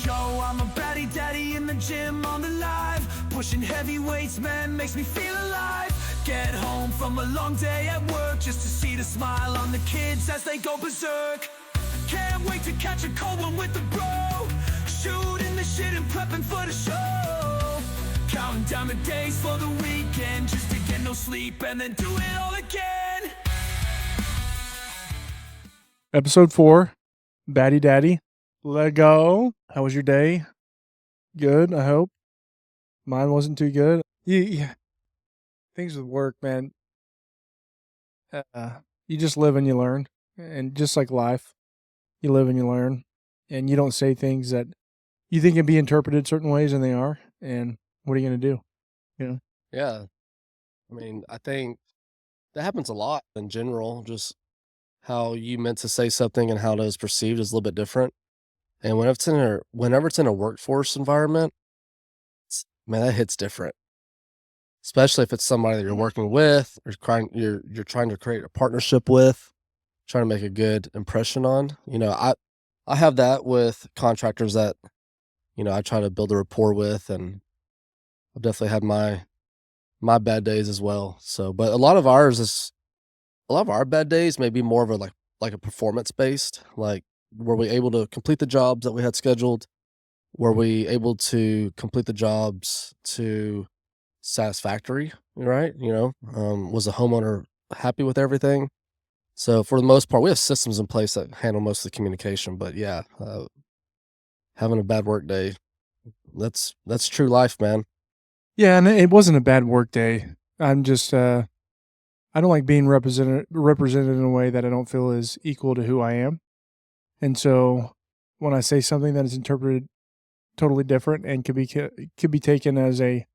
Yo, I'm a baddie daddy in the gym on the live. Pushing heavy weights, man, makes me feel alive. Get home from a long day at work just to see the smile on the kids as they go berserk. Can't wait to catch a cold one with the bro. Shooting the shit and prepping for the show. Counting down the days for the weekend just to get no sleep and then do it all again. Episode 4, Baddie Daddy. Let go. How was your day? Good, I hope. Mine wasn't too good. Yeah. Things with work, man. You just live and you learn. And just like life, you live and you learn. And you don't say things that you think can be interpreted certain ways, and they are. And what are you going to do? You know? Yeah. I mean, I think that happens a lot in general. Just how you meant to say something and how it is perceived is a little bit different. And whenever it's in a workforce environment, man, that hits different. Especially if it's somebody that you're working with or you're trying to create a partnership with, trying to make a good impression on. I have that with contractors that, I try to build a rapport with, and I've definitely had my bad days as well. So, but a lot of our bad days may be more of a like a performance based, like were we able to complete the jobs that we had scheduled? Were we able to complete the jobs to satisfactory, right? Was the homeowner happy with everything? So for the most part, we have systems in place that handle most of the communication. But yeah, having a bad work day, that's true life, man. Yeah, and it wasn't a bad work day. I'm just, I don't like being represented in a way that I don't feel is equal to who I am. And so when I say something that is interpreted totally different and could be taken as a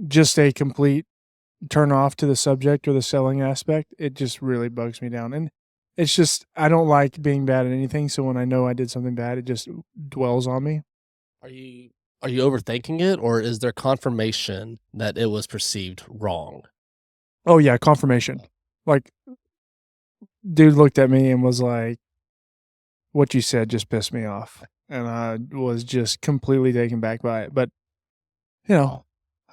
just a complete turn off to the subject or the selling aspect, it just really bugs me down. And it's just, I don't like being bad at anything. So when I know I did something bad, it just dwells on me. Are you overthinking it, or is there confirmation that it was perceived wrong? Oh yeah, confirmation. Like, dude looked at me and was like, what you said just pissed me off. And I was just completely taken back by it. But,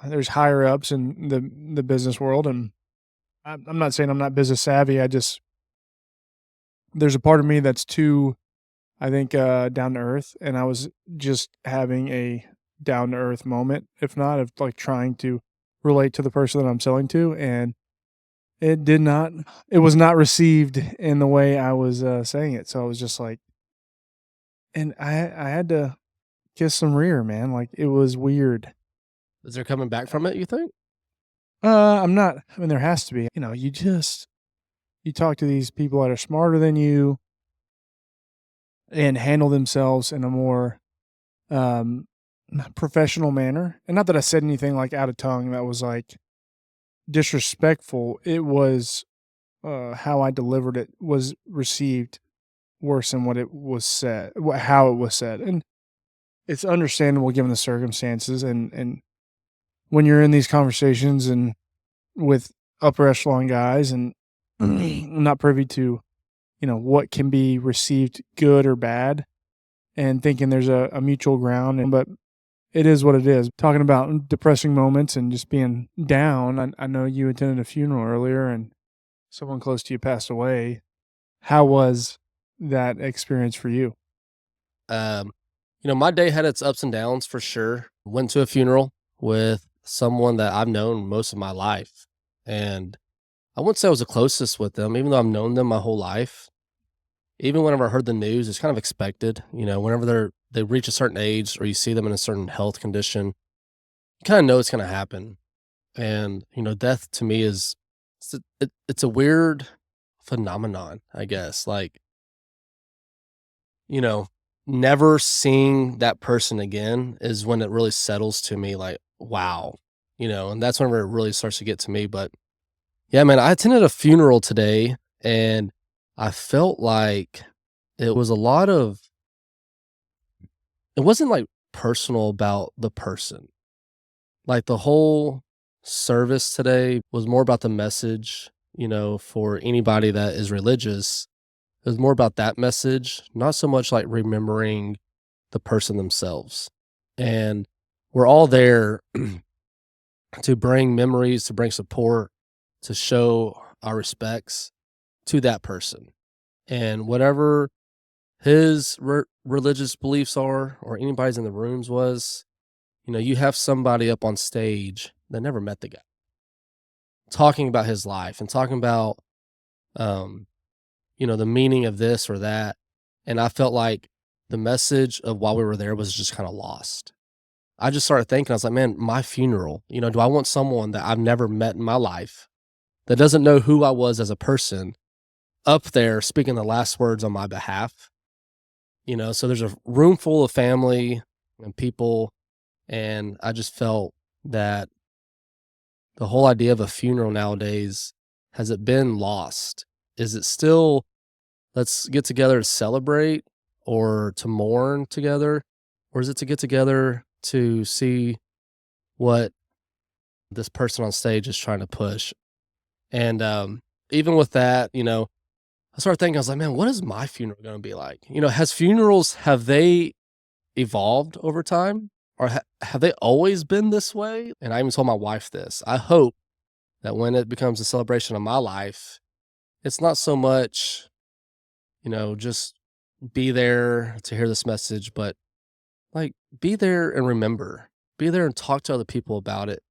there's higher ups in the business world, and I'm not saying I'm not business savvy. There's a part of me that's too, I think, down to earth. And I was just having a down to earth moment, if not of like trying to relate to the person that I'm selling to. And it was not received in the way I was saying it. So I was just like, and I had to kiss some rear, man. Like, it was weird. Is there coming back from it, you think? I'm not, I mean, there has to be, you talk to these people that are smarter than you and handle themselves in a more, professional manner. And not that I said anything like out of tongue that was like disrespectful. It was, how I delivered it was received worse than what it was said, how it was said. And it's understandable given the circumstances. And when you're in these conversations and with upper echelon guys and not privy to, what can be received good or bad, and thinking there's a mutual ground. But it is what it is. Talking about depressing moments and just being down. I know you attended a funeral earlier and someone close to you passed away. How was that experience for you? My day had its ups and downs for sure. Went to a funeral with someone that I've known most of my life. And I wouldn't say I was the closest with them, even though I've known them my whole life. Even whenever I heard the news, it's kind of expected. Whenever they reach a certain age or you see them in a certain health condition, you kind of know it's going to happen. And, death to me it's a weird phenomenon, I guess. Like, never seeing that person again is when it really settles to me, like, wow, and that's whenever it really starts to get to me. But yeah, man, I attended a funeral today and I felt like it was it wasn't like personal about the person. Like the whole service today was more about the message, for anybody that is religious. It was more about that message, not so much like remembering the person themselves. And we're all there to bring memories, to bring support, to show our respects to that person. And whatever his religious beliefs are, or anybody's in the rooms was, you have somebody up on stage that never met the guy talking about his life and talking about, um, the meaning of this or that. And I felt like the message of while we were there was just kind of lost. I just started thinking, I was like, man, my funeral, do I want someone that I've never met in my life that doesn't know who I was as a person up there speaking the last words on my behalf? So there's a room full of family and people. And I just felt that the whole idea of a funeral nowadays, has it been lost? Is it still, let's get together to celebrate or to mourn together? Or is it to get together to see what this person on stage is trying to push? And even with that, I started thinking, I was like, man, what is my funeral going to be like? Have they evolved over time? Or have they always been this way? And I even told my wife this. I hope that when it becomes a celebration of my life, it's not so much, just be there to hear this message, but like be there and remember, be there and talk to other people about it.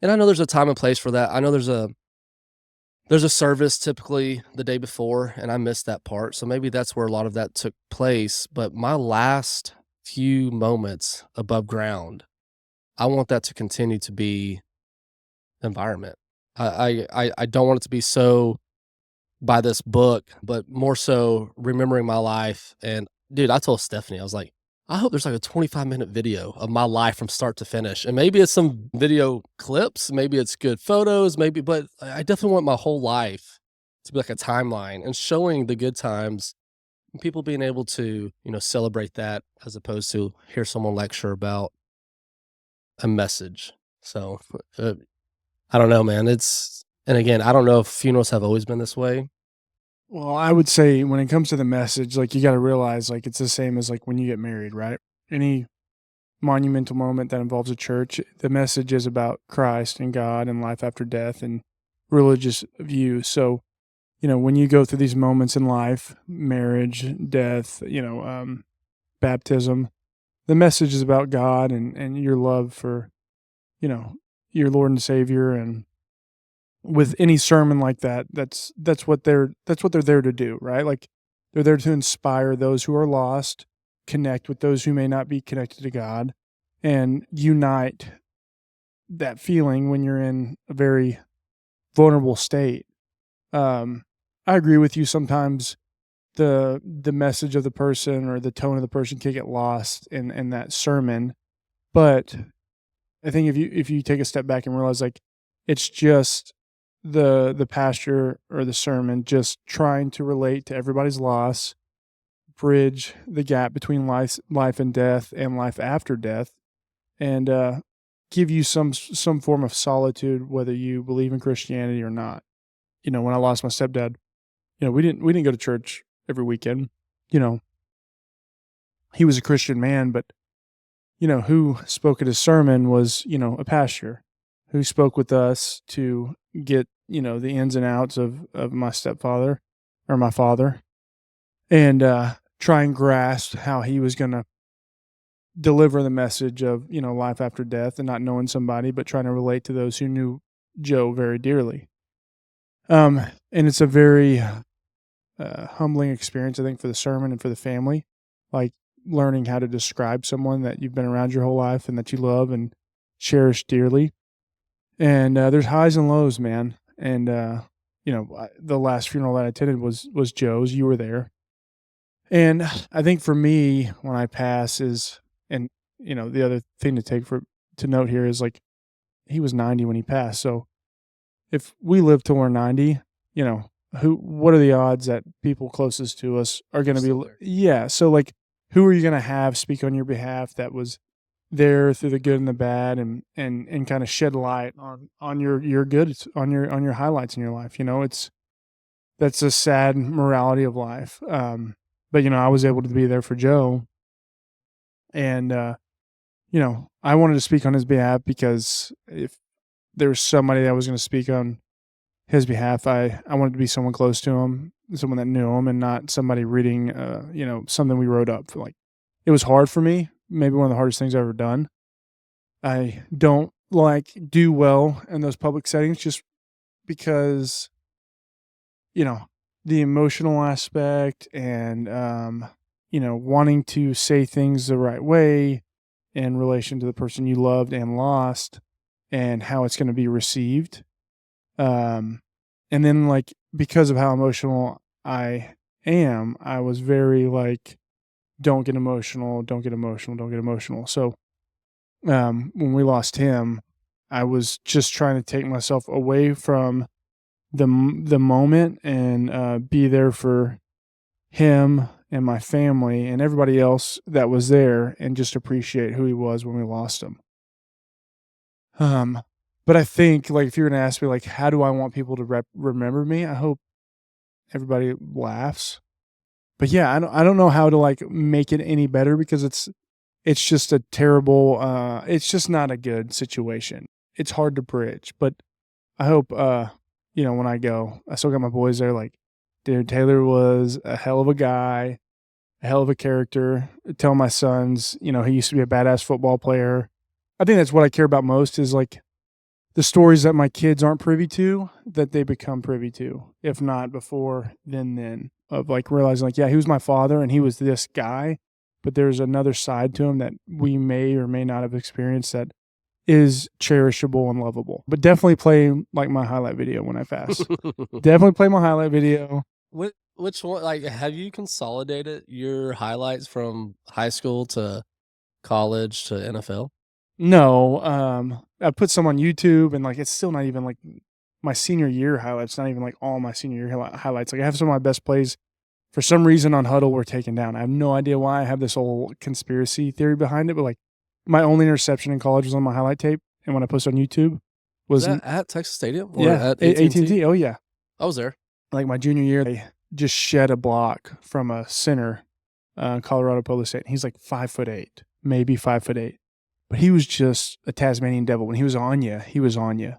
And I know there's a time and place for that. I know there's a service typically the day before, and I missed that part. So maybe that's where a lot of that took place. But my last few moments above ground, I want that to continue to be the environment. I don't want it to be so by this book, but more so remembering my life. And dude, I told Stephanie, I was like, I hope there's like a 25-minute video of my life from start to finish. And maybe it's some video clips, maybe it's good photos, but I definitely want my whole life to be like a timeline and showing the good times and people being able to, celebrate that as opposed to hear someone lecture about a message. So I don't know, man. And again, I don't know if funerals have always been this way. Well, I would say when it comes to the message, like you got to realize, like it's the same as like when you get married, right? Any monumental moment that involves a church, the message is about Christ and God and life after death and religious views. So, when you go through these moments in life, marriage, death, baptism, the message is about God and your love for, your Lord and Savior. And with any sermon like that, that's what they're there to do, right? Like they're there to inspire those who are lost, connect with those who may not be connected to God, and unite that feeling when you're in a very vulnerable state. I agree with you. Sometimes the message of the person or the tone of the person can get lost in that sermon, but I think if you take a step back and realize like it's just the pastor or the sermon just trying to relate to everybody's loss, bridge the gap between life and death and life after death, and give you some form of solitude, whether you believe in Christianity or not. When I lost my stepdad, we didn't go to church every weekend. He was a Christian man, but who spoke at his sermon was a pastor who spoke with us to get the ins and outs of my stepfather or my father, and try and grasp how he was going to deliver the message of life after death, and not knowing somebody but trying to relate to those who knew Joe very dearly. And it's a very humbling experience, I think, for the sermon and for the family, like learning how to describe someone that you've been around your whole life and that you love and cherish dearly. And there's highs and lows, man. And the last funeral that I attended was Joe's. You were there. And I think for me, when I pass is, and the other thing to note here is like he was 90 when he passed. So if we live till we're 90, what are the odds that people closest to us are going to be? Yeah. So like, who are you going to have speak on your behalf that was there through the good and the bad, and kind of shed light on your good, on your highlights in your life? It's that's a sad morality of life. But I was able to be there for Joe, and I wanted to speak on his behalf because if there was somebody that was going to speak on his behalf, I wanted to be someone close to him, someone that knew him, and not somebody reading, something we wrote up. Like, it was hard for me. Maybe one of the hardest things I've ever done. I don't do well in those public settings just because, the emotional aspect and, wanting to say things the right way in relation to the person you loved and lost and how it's going to be received. And then because of how emotional I am, I was very don't get emotional, don't get emotional, don't get emotional. So, when we lost him, I was just trying to take myself away from the moment and be there for him and my family and everybody else that was there and just appreciate who he was when we lost him. But I think if you're gonna ask me how do I want people to remember me, I hope everybody laughs. But yeah, I don't know how to make it any better because it's just a terrible. It's just not a good situation. It's hard to bridge, but I hope when I go, I still got my boys there. Dude, Taylor was a hell of a guy, a hell of a character. Tell my sons, he used to be a badass football player. I think that's what I care about most is the stories that my kids aren't privy to, that they become privy to, if not before then of realizing yeah, he was my father and he was this guy, but there's another side to him that we may or may not have experienced that is cherishable and lovable. But definitely play my highlight video when I fast. Definitely play my highlight video. Which one? Have you consolidated your highlights from high school to college to NFL? No, I put some on YouTube and it's still not even my senior year highlights, not even all my senior year highlights. I have some of my best plays for some reason on Huddle were taken down. I have no idea why. I have this whole conspiracy theory behind it, but my only interception in college was on my highlight tape, and when I posted on YouTube Was that at Texas Stadium or yeah, at AT&T? AT&T. Oh yeah, I was there. my junior year, they just shed a block from a center, Colorado Public State. He's 5'8", maybe 5'8". But he was just a Tasmanian devil. When he was on you, he was on you.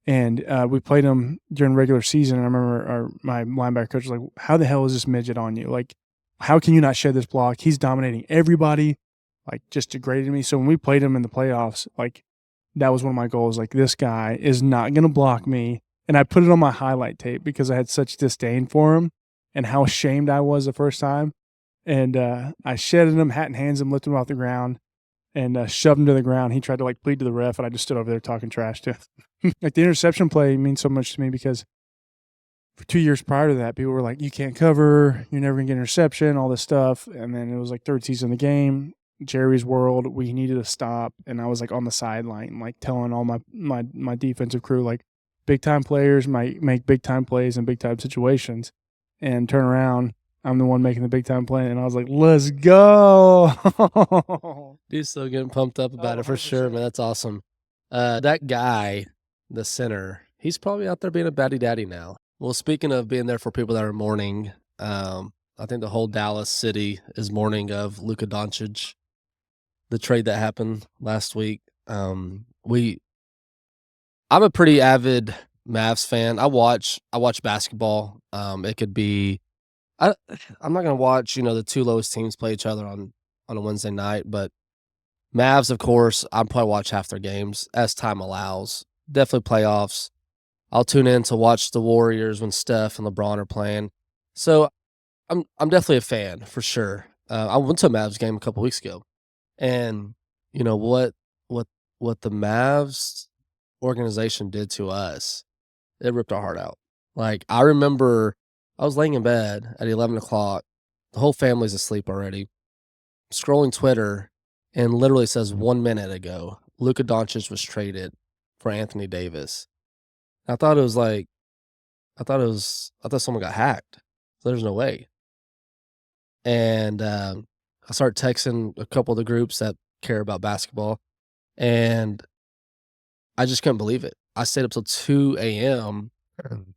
And we played him during regular season, and I remember my linebacker coach was like, how the hell is this midget on you? How can you not shed this block? He's dominating everybody, just degraded me. So when we played him in the playoffs, that was one of my goals. This guy is not going to block me. And I put it on my highlight tape because I had such disdain for him and how ashamed I was the first time. And I shedded him, hat and hands him, lifted him off the ground, and shoved him to the ground. He tried to plead to the ref, and I just stood over there talking trash to him. The interception play means so much to me because for 2 years prior to that, people were like, you can't cover, you're never going to get an interception, all this stuff. And then it was third season of the game, Jerry's world, we needed to stop. And I was on the sideline, telling all my defensive crew, big time players might make big time plays in big time situations, and turn around, I'm the one making the big time play. And I was like, let's go. Dude, still getting pumped up about it for sure, man. That's awesome. That guy, the center, he's probably out there being a baddie daddy now. Well, speaking of being there for people that are mourning, I think the whole Dallas city is mourning of Luka TRADED, the trade that happened last week. I'm a pretty avid Mavs fan. I watch basketball. It could be I'm not gonna watch, the two lowest teams play each other on a Wednesday night, but Mavs, of course, I'll probably watch half their games as time allows. Definitely playoffs. I'll tune in to watch the Warriors when Steph and LeBron are playing. So I'm definitely a fan for sure. I went to a Mavs game a couple weeks ago, and what the Mavs organization did to us, it ripped our heart out. I remember I was laying in bed at 11 o'clock. The whole family's asleep already. Scrolling Twitter, and literally says 1 minute ago, Luka TRADED was traded for Anthony Davis. I thought someone got hacked. So there's no way. And I started texting a couple of the groups that care about basketball, and I just couldn't believe it. I stayed up till 2 a.m.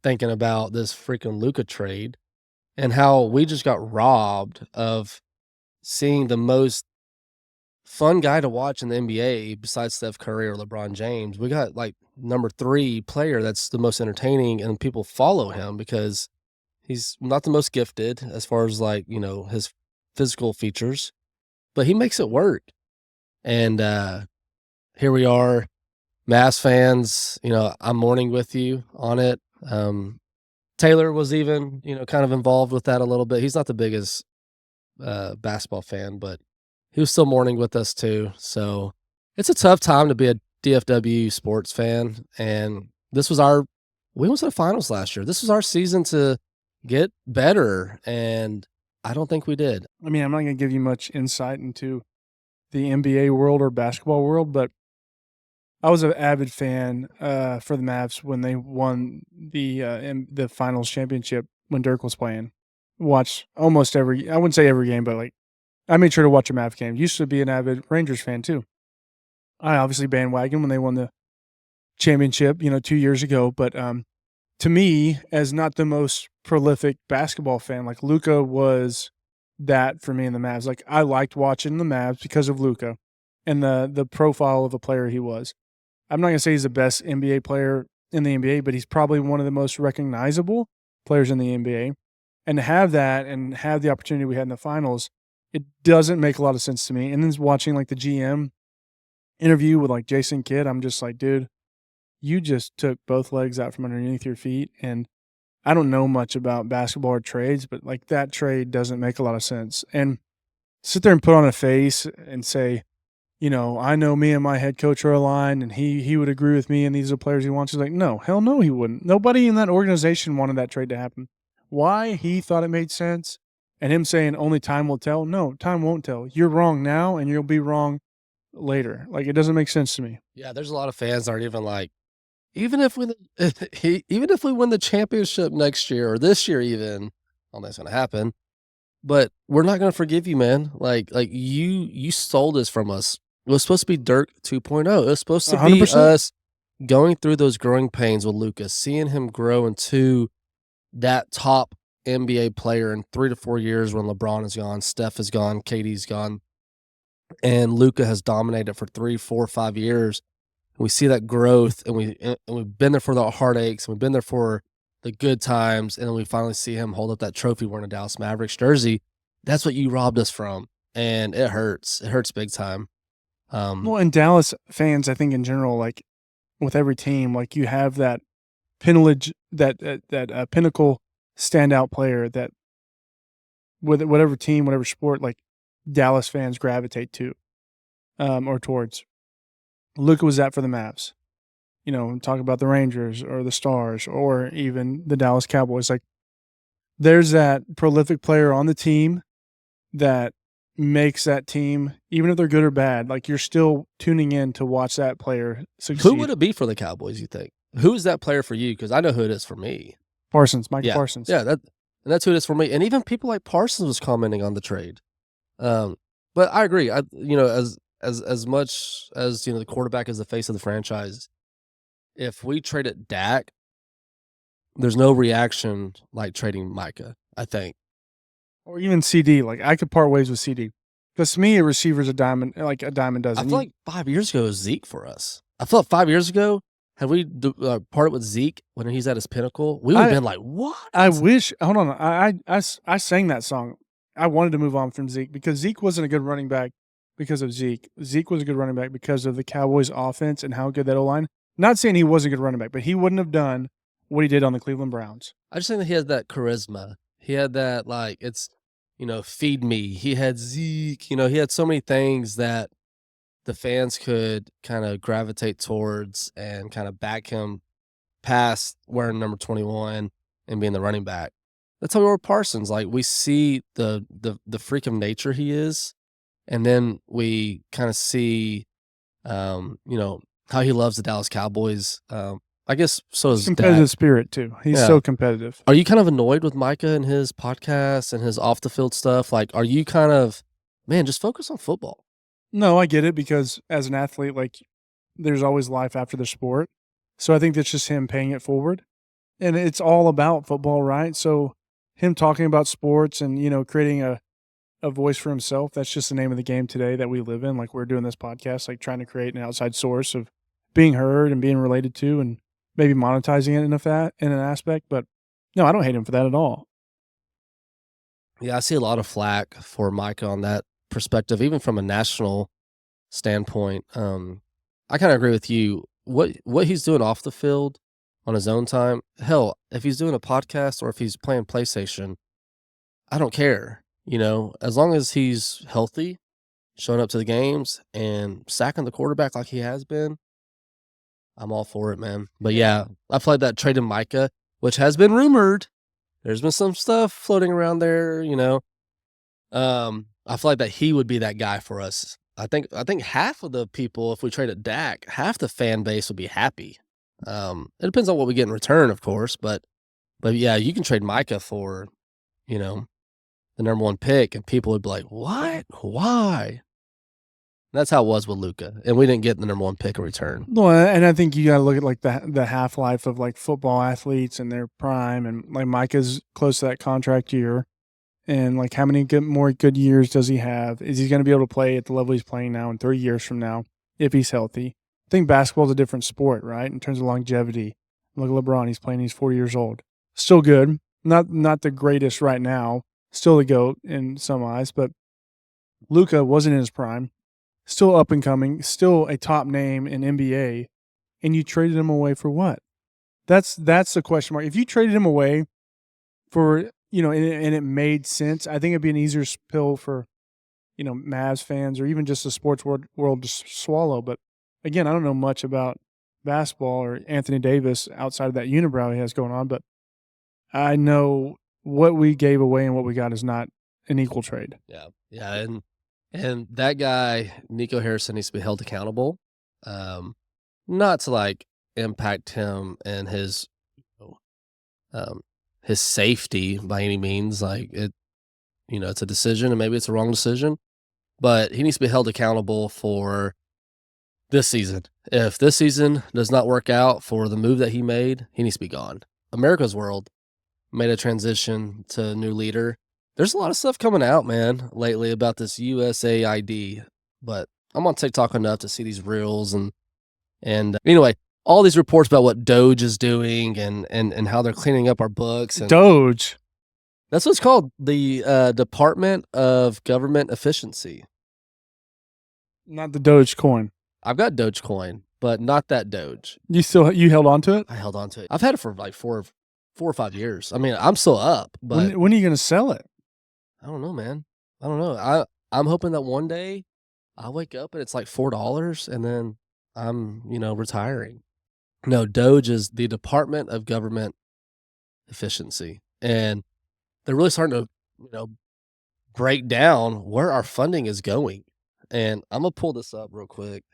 thinking about this freaking Luka trade and how we just got robbed of seeing the most fun guy to watch in the NBA besides Steph Curry or LeBron James. We got like number 3 player that's the most entertaining, and people follow him because he's not the most gifted as far as like, his physical features, but he makes it work. And here we are, Mavs fans, I'm mourning with you on it. Taylor was even, kind of involved with that a little bit. He's not the biggest basketball fan, but he was still mourning with us too. So it's a tough time to be a DFW sports fan. And we went to the finals last year. This was our season to get better. And I don't think we did. I mean, I'm not going to give you much insight into the NBA world or basketball world, but I was an avid fan for the Mavs when they won the finals championship when Dirk was playing. Watched almost every, I wouldn't say every game, but like I made sure to watch a Mavs game. Used to be an avid Rangers fan too. I obviously bandwagon when they won the championship, 2 years ago. But to me, as not the most prolific basketball fan, like Luka was that for me in the Mavs. Like I liked watching the Mavs because of Luka and the profile of the player he was. I'm not going to say he's the best NBA player in the NBA, but he's probably one of the most recognizable players in the NBA. And to have that and have the opportunity we had in the finals, it doesn't make a lot of sense to me. And then watching like the GM interview with like Jason Kidd, I'm just like, dude, you just took both legs out from underneath your feet. And I don't know much about basketball or trades, but like that trade doesn't make a lot of sense. And sit there and put on a face and say, I know me and my head coach are aligned and he would agree with me and these are players he wants. He's like, no, hell no, he wouldn't. Nobody in that organization wanted that trade to happen. Why he thought it made sense and him saying only time will tell. No, time won't tell. You're wrong now and you'll be wrong later. Like it doesn't make sense to me. Yeah, there's a lot of fans that aren't even like, even if we even if we win the championship next year or this year even, I don't think it's gonna happen. But we're not gonna forgive you, man. Like you stole this from us. It was supposed to be Dirk 2.0. It was supposed to be 100%. us going through those growing pains with Lucas, seeing him grow into that top NBA player in 3 to 4 years when LeBron is gone, Steph is gone, KD's gone, and Luka has dominated for 3, 4, 5 years. We see that growth, and we've been there for the heartaches, and we've been there for the good times, and then we finally see him hold up that trophy wearing a Dallas Mavericks jersey. That's what you robbed us from, and it hurts. It hurts big time. Well, and Dallas fans, I think in general, like with every team, like you have that pinnacle standout player that with whatever team, whatever sport, like Dallas fans gravitate to or towards. Luka was that for the Mavs. Talk about the Rangers or the Stars or even the Dallas Cowboys. Like there's that prolific player on the team that makes that team, even if they're good or bad, like you're still tuning in to watch that player succeed. Who would it be for the Cowboys, you think? Who is that player for you? Because I know who it is for me. Parsons, Michael Yeah. Parsons. Yeah, that's who it is for me. And even people like Parsons was commenting on the trade. But I agree. As much as the quarterback is the face of the franchise, if we traded Dak, there's no reaction like trading Micah, I think. Or even CD. Like I could part ways with CD. Because to me, a receiver's a diamond, like a diamond dozen. I feel like 5 years ago was Zeke for us. I feel like 5 years ago, had we parted with Zeke when he's at his pinnacle, we would have been like, what? I wish, hold on. I sang that song. I wanted to move on from Zeke because Zeke wasn't a good running back because of Zeke. Zeke was a good running back because of the Cowboys offense and how good that O-line. Not saying he wasn't a good running back, but he wouldn't have done what he did on the Cleveland Browns. I just think that he has that charisma. He had that, like, it's, feed me. He had Zeke. He had so many things that the fans could kind of gravitate towards and kind of back him past wearing number 21 and being the running back. That's how we were Parsons. Like, we see the freak of nature he is, and then we kind of see, how he loves the Dallas Cowboys. I guess so is competitive Dak. spirit too. He's Yeah. so competitive. Are you kind of annoyed with Micah and his podcast and his off the field stuff? Like, are you kind of, man, just focus on football? No, I get it because as an athlete, like there's always life after the sport. So I think that's just him paying it forward. and it's all about football, right? So him talking about sports and, creating a voice for himself, that's just the name of the game today that we live in. Like, we're doing this podcast, like trying to create an outside source of being heard and being related to, and maybe monetizing it in an aspect. But no, I don't hate him for that at all. Yeah, I see a lot of flack for Micah on that perspective, even from a national standpoint. I kind of agree with you. What he's doing off the field on his own time, hell, if he's doing a podcast or if he's playing PlayStation, I don't care. As long as he's healthy, showing up to the games and sacking the quarterback like he has been, I'm all for it, man. But yeah, I feel like that trade in Micah, which has been rumored. There's been some stuff floating around there, I feel like that he would be that guy for us. I think half of the people, if we traded Dak, half the fan base would be happy. It depends on what we get in return, of course, but yeah, you can trade Micah for, the number 1 pick, and people would be like, "What? Why?" That's how it was with Luka, and we didn't get the number 1 pick in return. Well, and I think you got to look at like the half life of like football athletes and their prime, and like Micah's close to that contract year, and like how many more good years does he have? Is he going to be able to play at the level he's playing now in 3 years from now if he's healthy? I think basketball's a different sport, right? In terms of longevity. Look at LeBron; he's playing; he's 40 years old, still good. Not the greatest right now, still the GOAT in some eyes, but Luka wasn't in his prime. Still up and coming, still a top name in NBA, and you traded him away for what? That's the question mark. If you traded him away for, and it made sense, I think it'd be an easier pill for, Mavs fans or even just the sports world to swallow. But again, I don't know much about basketball or Anthony Davis outside of that unibrow he has going on, but I know what we gave away and what we got is not an equal trade. Yeah. Yeah. And that guy, Nico Harrison, needs to be held accountable. Not to like impact him and his safety by any means. Like it's a decision and maybe it's a wrong decision, but he needs to be held accountable for this season. If this season does not work out for the move that he made, he needs to be gone. America's World made a transition to a new leader. There's a lot of stuff coming out, man, lately about this USAID, but I'm on TikTok enough to see these reels and anyway, all these reports about what Doge is doing and how they're cleaning up our books. And Doge? That's what it's called, the Department of Government Efficiency. Not the Doge coin. I've got Dogecoin, but not that Doge. You held on to it? I held on to it. I've had it for like 4 or 5 years. I mean, I'm still up, but when are you going to sell it? I don't know, man. I don't know. I'm hoping that one day I wake up and it's like $4 and then I'm, retiring. No, Doge is the Department of Government Efficiency. And they're really starting to, break down where our funding is going. And I'm going to pull this up real quick.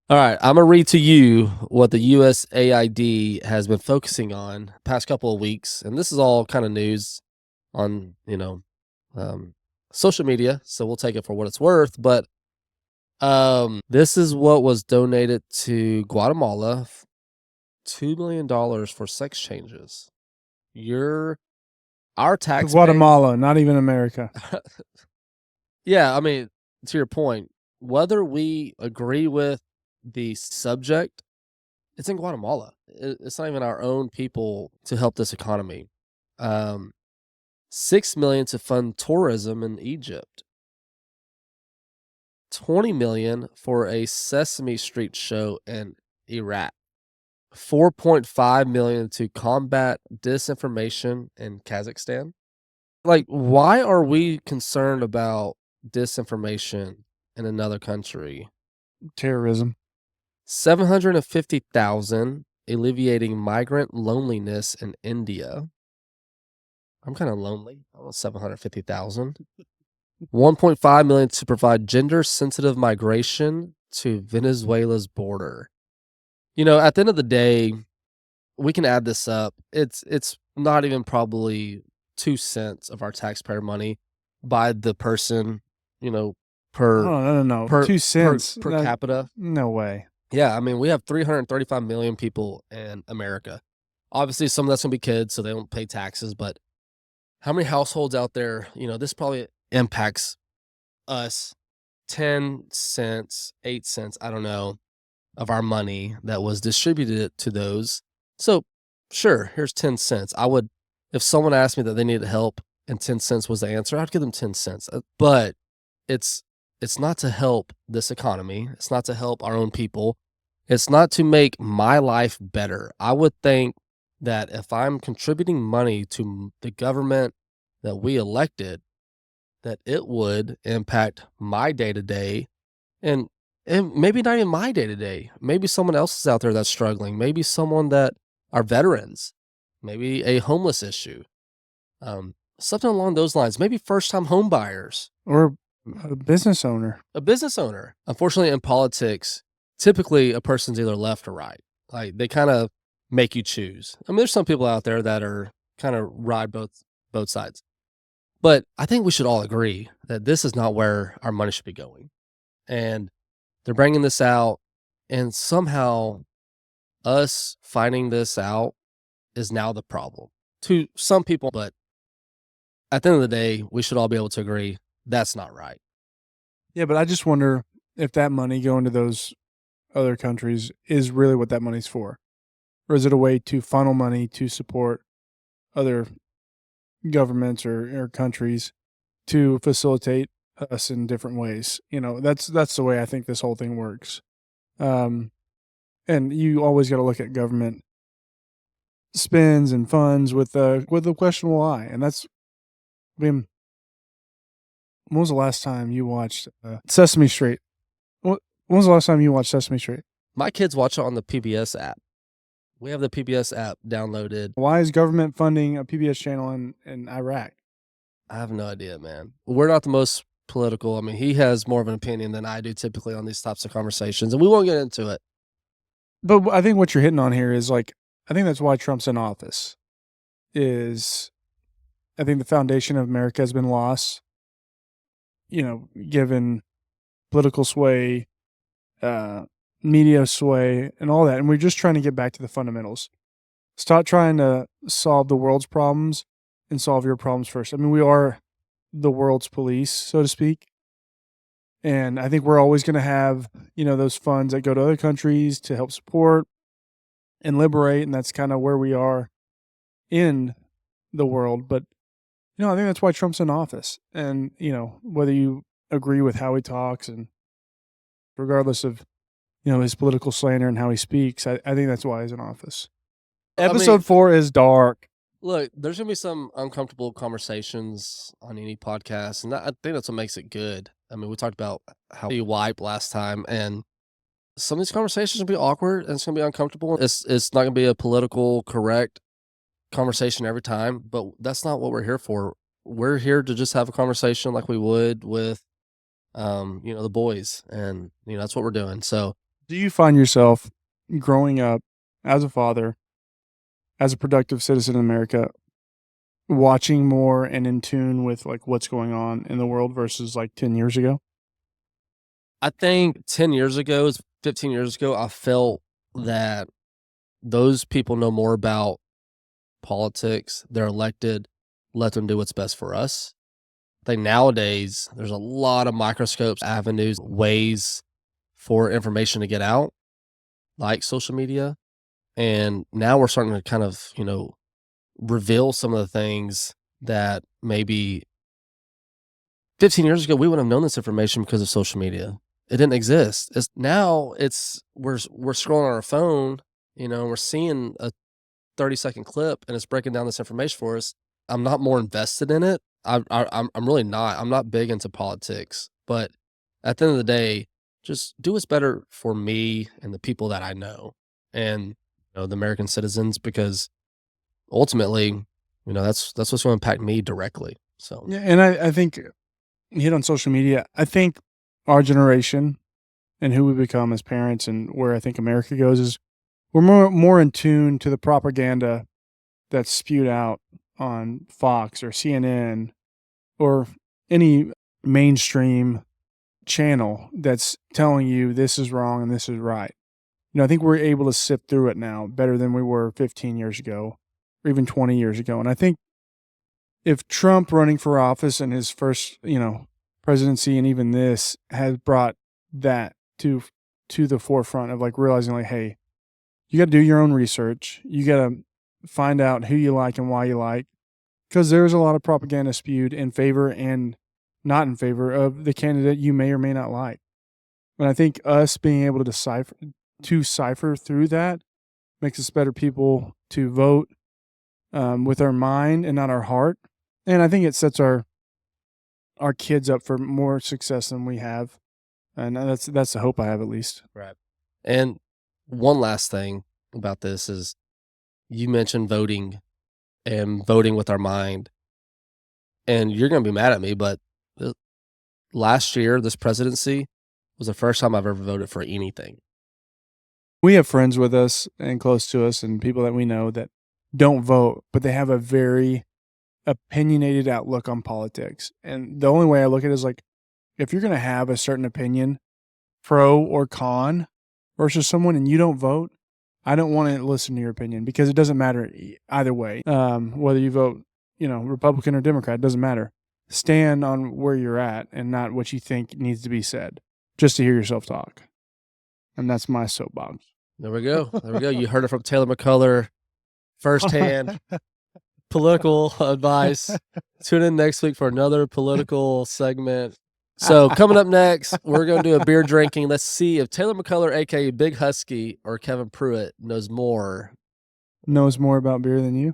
All right, I'm going to read to you what the USAID has been focusing on past couple of weeks. And this is all kind of news on, social media, so we'll take it for what it's worth. But this is what was donated to Guatemala: $2 million for sex changes. Our tax Guatemala, not even America. Yeah, I mean, to your point, whether we agree with the subject, it's in Guatemala. It's not even our own people to help this economy. $6 million to fund tourism in Egypt. $20 million for a Sesame Street show in Iraq. $4.5 million to combat disinformation in Kazakhstan. Like, why are we concerned about disinformation in another country? Terrorism. $750,000 alleviating migrant loneliness in India. I'm kind of lonely. I want $750,000. $1.5 million to provide gender-sensitive migration to Venezuela's border. At the end of the day, we can add this up. It's not even probably 2 cents of our taxpayer money by the person, per no. 2 cents per capita. No way. Yeah, I mean, we have 335 million people in America. Obviously, some of that's gonna be kids, so they don't pay taxes, but how many households out there, this probably impacts us 10 cents, 8 cents, I don't know, of our money that was distributed to those. So, sure, here's 10 cents. If someone asked me that they needed help and 10 cents was the answer, I'd give them 10 cents. But it's it's not to help this economy. It's not to help our own people. It's not to make my life better. I would think that if I'm contributing money to the government that we elected, that it would impact my day to day, and maybe not even my day to day. Maybe someone else is out there that's struggling. Maybe someone that are veterans, maybe a homeless issue, something along those lines. Maybe first time home buyers, Or a business owner. a business owner. Unfortunately, in politics, typically a person's either left or right. Like they kind of make you choose. I mean, there's some people out there that are kind of ride both sides. But I think we should all agree that this is not where our money should be going. And they're bringing this out, and somehow us finding this out is now the problem to some people. But at the end of the day, we should all be able to agree that's not right. Yeah, but I just wonder if that money going to those other countries is really what that money's for. Or is it a way to funnel money to support other governments or countries to facilitate us in different ways? That's the way I think this whole thing works. And you always got to look at government spends and funds with a questionable eye. And I mean, when was the last time you watched Sesame Street? When was the last time you watched Sesame Street? My kids watch it on the PBS app. We have the PBS app downloaded. Why is government funding a PBS channel in Iraq? I have no idea, man. We're not the most political. I mean, he has more of an opinion than I do typically on these types of conversations, and we won't get into it. But I think what you're hitting on here is I think that's why Trump's in office. I think the foundation of America has been lost. Given political sway, media sway, and all that, and we're just trying to get back to the fundamentals. Stop trying to solve the world's problems and solve your problems first. I mean, we are the world's police, so to speak. And I think we're always going to have, those funds that go to other countries to help support and liberate. And that's kind of where we are in the world. But, I think that's why Trump's in office. And, whether you agree with how he talks and regardless of, his political slander and how he speaks, I think that's why he's in office. Episode 4 is dark. Look, there's going to be some uncomfortable conversations on any podcast, and I think that's what makes it good. I mean, we talked about how you wipe last time, and some of these conversations will be awkward, and it's going to be uncomfortable. It's not going to be a political correct conversation every time, but that's not what we're here for. We're here to just have a conversation like we would with, the boys, and, that's what we're doing. So do you find yourself growing up as a father, as a productive citizen in America, watching more and in tune with what's going on in the world versus 10 years ago? I think 10 years ago, 15 years ago, I felt that those people know more about politics. They're elected. Let them do what's best for us. I think nowadays there's a lot of microscopes, avenues, ways for information to get out, like social media. And now we're starting to kind of, reveal some of the things that maybe 15 years ago we wouldn't have known this information because of social media. It didn't exist. We're scrolling on our phone, and we're seeing a 30-second clip, and it's breaking down this information for us. I'm not more invested in it. I'm really not. I'm not big into politics, but at the end of the day, just do what's better for me and the people that I know, and the American citizens, because ultimately, that's what's going to impact me directly. So Yeah, and I think you hit on social media. I think our generation and who we become as parents and where I think America goes is we're more in tune to the propaganda that's spewed out on Fox or CNN or any mainstream channel that's telling you this is wrong and this is right. I think we're able to sift through it now better than we were 15 years ago or even 20 years ago. And I think if Trump running for office and his first, presidency and even this has brought that to the forefront of like realizing like, hey, you got to do your own research. You got to find out who you like and why you like, because there's a lot of propaganda spewed in favor and not in favor of the candidate you may or may not like. And I think us being able to cipher through that makes us better people to vote with our mind and not our heart. And I think it sets our kids up for more success than we have. And that's the hope I have, at least. Right. And one last thing about this is you mentioned voting and voting with our mind. And you're going to be mad at me, but last year, this presidency was the first time I've ever voted for anything. We have friends with us and close to us and people that we know that don't vote, but they have a very opinionated outlook on politics. And the only way I look at it is like, if you're going to have a certain opinion, pro or con, versus someone and you don't vote, I don't want to listen to your opinion because it doesn't matter either way. Whether you vote, Republican or Democrat, it doesn't matter. Stand on where you're at and not what you think needs to be said, just to hear yourself talk. And that's my soapbox. There we go. There we go. You heard it from Taylor McCullough firsthand. Political advice. Tune in next week for another political segment. So coming up next, we're going to do a beer drinking. Let's see if Taylor McCullough, a.k.a. Big Husky, or Kevin Pruitt knows more about beer than you.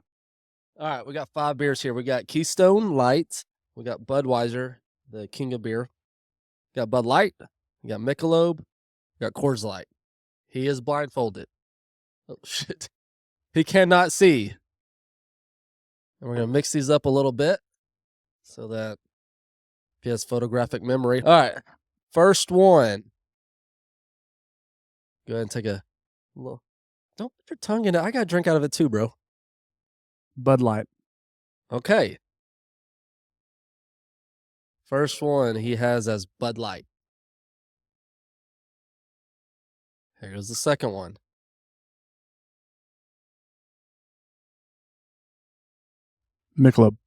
All right, we got 5 beers here. We got Keystone Light. We got Budweiser, the king of beer. We got Bud Light. We got Michelob. We got Coors Light. He is blindfolded. Oh, shit. He cannot see. And we're going to mix these up a little bit so that he has photographic memory. All right, first one. Go ahead and take a little. Don't put your tongue in it. I got to drink out of it too, bro. Bud Light. Okay. First one he has as Bud Light. Here goes the second one. Michelob.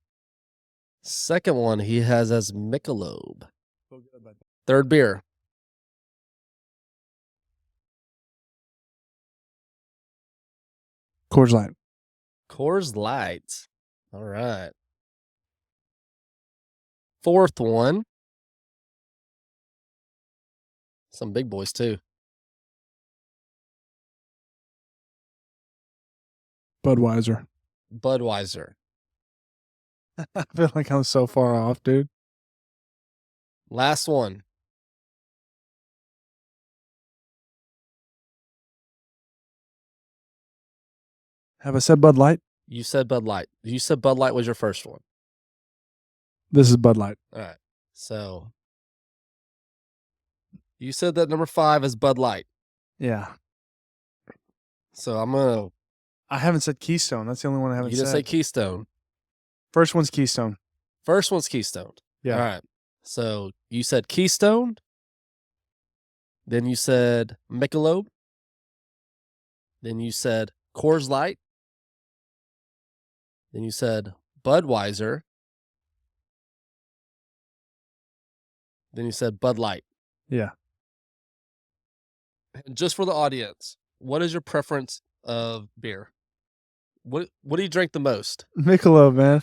Second one he has as Michelob. Third beer. Coors Light. Coors Light. All right. Fourth one. Some big boys too. Budweiser. Budweiser. I feel like I'm so far off, dude. Last one. Have I said Bud Light? You said Bud Light. You said Bud Light was your first one. This is Bud Light. All right. So you said that number 5 is Bud Light. Yeah. So I haven't said Keystone. That's the only one I haven't said. You didn't say Keystone. First one's Keystone. First one's Keystone. Yeah. All right. So you said Keystone. Then you said Michelob. Then you said Coors Light. Then you said Budweiser. Then you said Bud Light. Yeah. And just for the audience, what is your preference of beer? What do you drink the most? Michelob, man.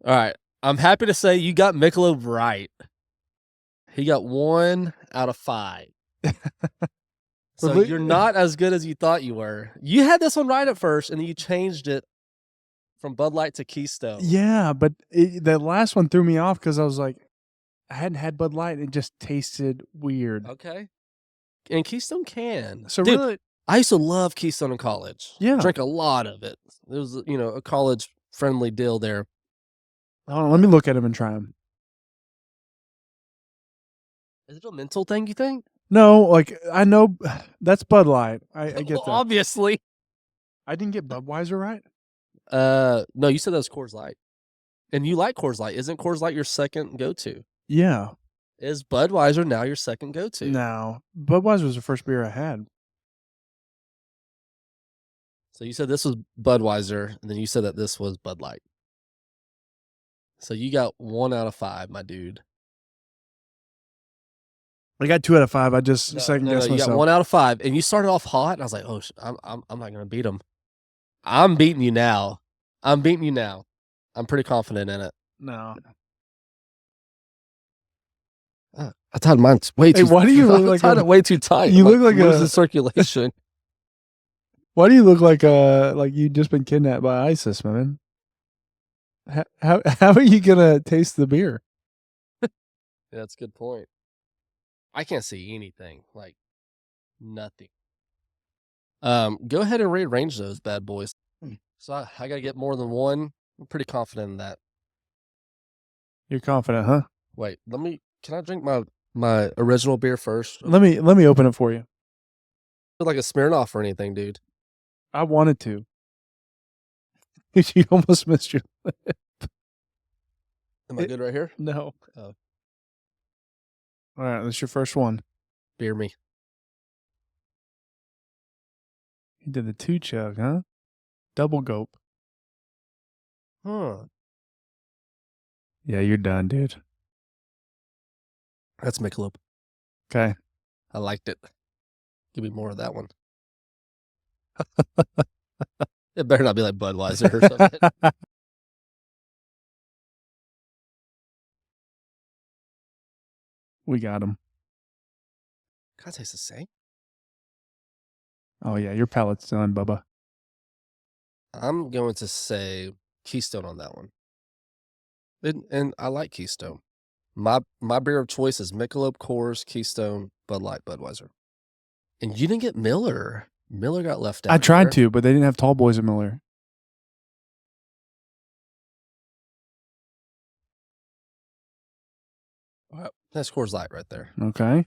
All right. I'm happy to say you got Michelob right. He got 1 out of 5. So you're not as good as you thought you were. You had this one right at first, and then you changed it from Bud Light to Keystone. Yeah, but the last one threw me off because I was like, I hadn't had Bud Light. It just tasted weird. Okay. And Keystone can. So Dude, really, I used to love Keystone in college. Yeah. Drank a lot of it. It was, a college-friendly deal there. hold on, let me look at them and try them. Is it a mental thing, you think? No, like I know that's Bud Light. I get Well, that. obviously. I didn't get Budweiser right. No, you said that was Coors Light. And you like Coors Light. Isn't Coors Light your second go-to? Yeah. Is Budweiser now your second go-to? No, Budweiser was the first beer I had. So you said this was Budweiser, and then you said that this was Bud Light. So you got 1 out of 5, my dude. I got 2 out of 5. I just second guessed You myself. got 1 out of 5, and you started off hot, and I was like, "Oh, I'm not gonna beat him." I'm beating you now. I'm pretty confident in it. No. I tied mine way too. Hey, why do you look like tied it way too tight? You look like losing circulation. Why do you look like you just been kidnapped by ISIS, man? How are you gonna taste the beer? Yeah, that's a good point. I can't see anything, like nothing. Go ahead and rearrange those bad boys. So I gotta get more than one. I'm pretty confident in that. You're confident, huh? Wait, can I drink my original beer first? Let me open it for you. Like a Smirnoff or anything, dude. I wanted to. You almost missed your Am I good right here? No. Oh. All right, that's your first one. Beer me. You did the 2 chug, huh? Double gulp. Huh. Yeah, you're done, dude. That's Michelob. Okay. I liked it. Give me more of that one. It better not be like Budweiser or something. We got him. Can I taste the same? Oh yeah, your palate's done, Bubba. I'm going to say Keystone on that one. And I like Keystone. My beer of choice is Michelob, Coors, Keystone, Bud Light, Budweiser. And you didn't get Miller. Miller got left out. I tried to, but they didn't have Tall Boys at Miller. That's Coors Light right there. Okay.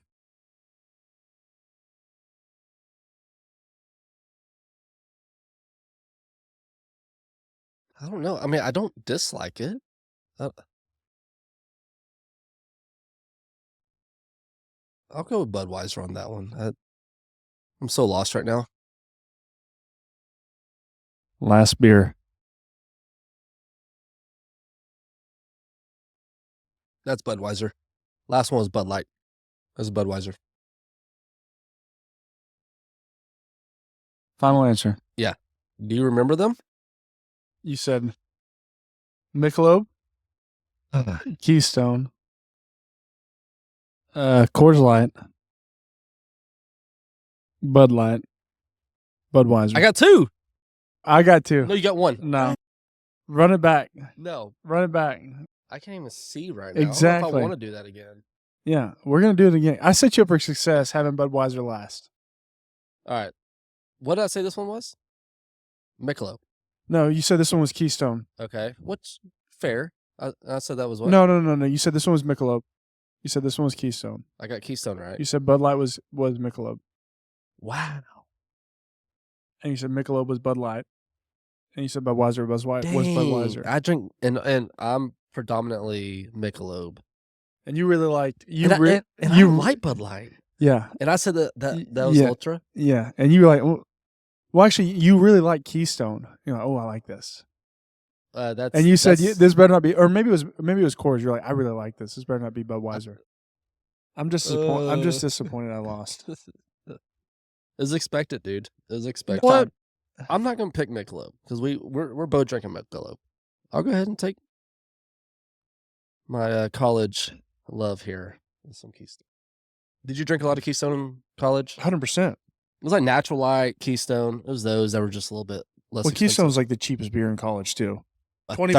I don't know. I mean, I don't dislike it. I'll go with Budweiser on that one. I'm so lost right now. Last beer. That's Budweiser. Last one was Bud Light. That's Budweiser. Final answer. Yeah. Do you remember them? You said Michelob, Keystone, Coors Light, Bud Light, Budweiser. I got 2. I got 2. No, you got 1. No. Run it back. No. Run it back. I can't even see right now. Exactly. I don't know if I want to do that again. Yeah, we're going to do it again. I set you up for success having Budweiser last. All right. What did I say this one was? Michelob. No, you said this one was Keystone. Okay. What's fair? I said that was what? No. You said this one was Michelob. You said this one was Keystone. I got Keystone right. You said Bud Light was Michelob. Wow. And you said Michelob was Bud Light. And you said Budweiser was Budweiser. I drink and I'm predominantly Michelob. And you really liked I like Bud Light. Yeah. And I said that was yeah. Ultra. Yeah. And you were like, well, actually, you really like Keystone. You're like, oh, I like this. And you said this better not be, or maybe it was Coors. You're like, I really like this. This better not be Budweiser. I'm just disappointed I lost. It was expected, dude. It was expected. What? I'm not gonna pick Michelob because we're both drinking Michelob. I'll go ahead and take my college love here with some Keystone. Did you drink a lot of Keystone in college? 100%. It was like Natural Light, Keystone. It was those that were just a little bit less. Well, Keystone's like the cheapest beer in college too. a 20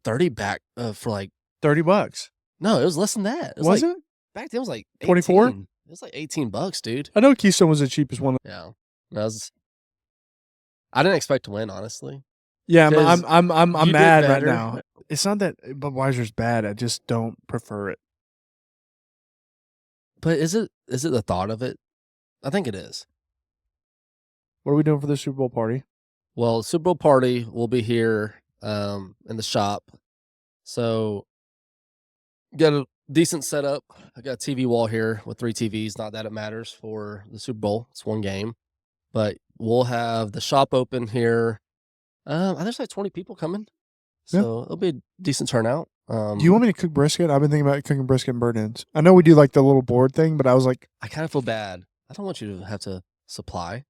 30 back for like $30. no, it was less than that. It Was like, it? back then? It was like 24? 18. It was like $18, dude. I know Keystone was the cheapest one. Yeah, I didn't expect to win, honestly. Yeah, 'Cause I'm you did mad right better. now. It's not that Budweiser's bad. I just don't prefer it. But is it the thought of it? I think it is. What are we doing for the Super Bowl party? Well, Super Bowl party will be here in the shop. So got a decent setup. I got a TV wall here with 3 TVs. Not that it matters for the Super Bowl. It's one game. But we'll have the shop open here. I think there's like 20 people coming, Yeah. so it'll be a decent turnout. Do you want me to cook brisket? I've been thinking about cooking brisket and burnt ends. I know we do like the little board thing, but I was like, I kind of feel bad. I don't want you to have to supply.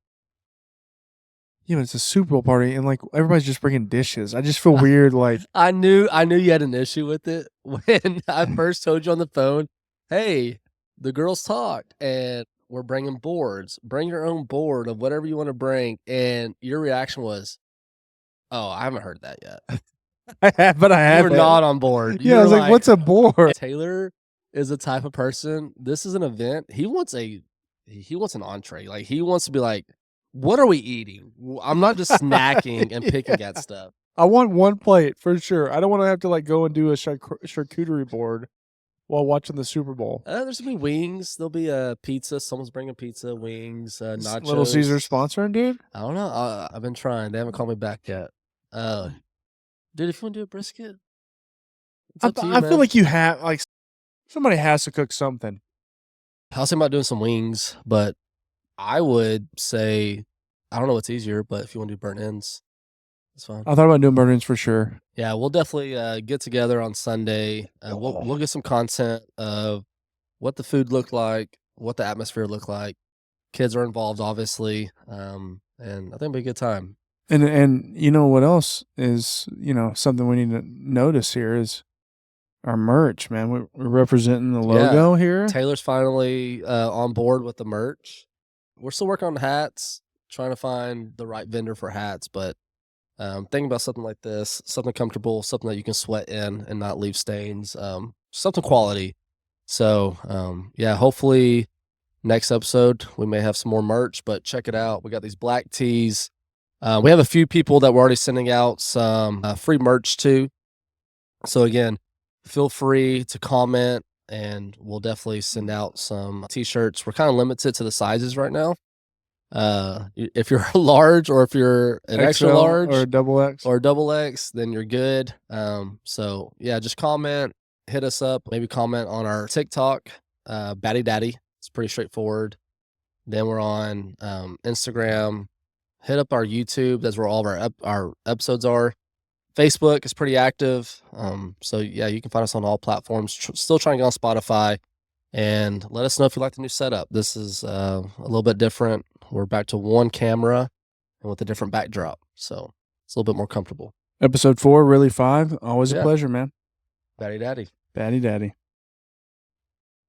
yeah, but it's a Super Bowl party, and like everybody's just bringing dishes. I just feel weird. Like, I knew you had an issue with it when I first told you on the phone, hey, the girls talked and we're bringing boards. Bring your own board of whatever you want to bring. And your reaction was, oh, I haven't heard that yet. I have, but I You were haven't. not on board. You Yeah, I were was like, what's a board? Taylor is the type of person, this is an event. He wants an entree. Like, he wants to be like, what are we eating? I'm not just snacking and picking at stuff. I want one plate for sure. I don't want to have to like go and do a charcuterie board while watching the Super Bowl. There's gonna be wings. There'll be a pizza. Someone's bringing pizza, wings, nachos. Little Caesar sponsoring, dude. I don't know. I've been trying. They haven't called me back yet. Dude, if you want to do a brisket, it's up to you, I man. feel like you have like somebody has to cook something. I was thinking about doing some wings, but I would say I don't know what's easier. But if you want to do burnt ends, it's fine. I thought about doing burnt ends for sure. Yeah, we'll definitely get together on Sunday. We'll get some content of what the food looked like, what the atmosphere looked like. Kids are involved, obviously, and I think it'll be a good time. And you know what else is, something we need to notice here is our merch, man. We're representing the logo here. Taylor's finally on board with the merch. We're still working on hats, trying to find the right vendor for hats, but thinking about something like this, something comfortable, something that you can sweat in and not leave stains, something quality. So, hopefully next episode we may have some more merch, but check it out. We got these black tees. We have a few people that we're already sending out some free merch to. So again, feel free to comment and we'll definitely send out some t-shirts. We're kind of limited to the sizes right now. If you're large or if you're an extra large or double X, then you're good. So yeah, just comment, hit us up, maybe comment on our TikTok, Batty Daddy. It's pretty straightforward. Then we're on Instagram. Hit up our YouTube. That's where all of our episodes are. Facebook is pretty active. So yeah, you can find us on all platforms. Still trying to get on Spotify. And let us know if you like the new setup. This is a little bit different. We're back to one camera and with a different backdrop. So it's a little bit more comfortable. Episode 4, really 5. Always a pleasure, man. Batty Daddy. Batty Daddy.